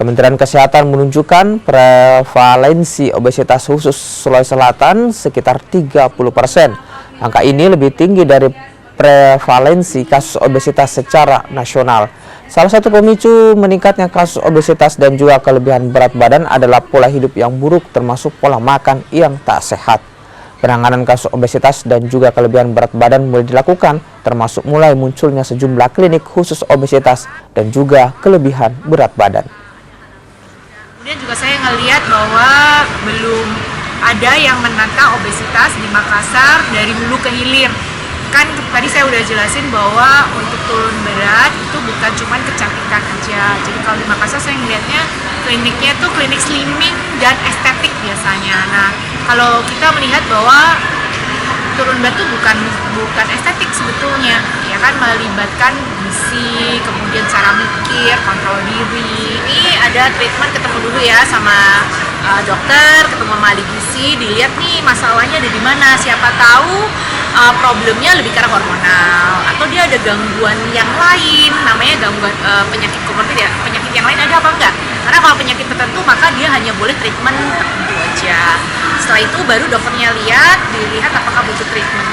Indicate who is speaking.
Speaker 1: Kementerian Kesehatan menunjukkan prevalensi obesitas khusus Sulawesi Selatan sekitar 30%. Angka ini lebih tinggi dari prevalensi kasus obesitas secara nasional. Salah satu pemicu meningkatnya kasus obesitas dan juga kelebihan berat badan adalah pola hidup yang buruk termasuk pola makan yang tak sehat. Penanganan kasus obesitas dan juga kelebihan berat badan mulai dilakukan, termasuk mulai munculnya sejumlah klinik khusus obesitas dan juga kelebihan berat badan.
Speaker 2: Kemudian juga saya ngelihat bahwa belum ada yang menata obesitas di Makassar dari hulu ke hilir. Kan tadi saya udah jelasin bahwa untuk turun berat itu bukan cuma kecantikan aja. Jadi kalau di Makassar saya ngelihatnya kliniknya tuh klinik slimming dan estetik biasanya. Nah, kalau kita melihat bahwa turun berat itu bukan estetik sebetulnya, ya kan, melibatkan gizi, kemudian cara mikir, kontrol diri. Ini ada treatment, ketemu dulu ya sama dokter, ketemu sama ahli gizi, dilihat nih masalahnya ada di mana. Siapa tahu problemnya lebih karena hormonal atau dia ada gangguan yang lain, namanya gangguan penyakit komorbid ya. Penyakit yang lain ada apa enggak? Karena kalau penyakit tertentu maka dia hanya boleh treatment tertentu aja. Setelah itu baru dokternya dilihat apakah butuh treatment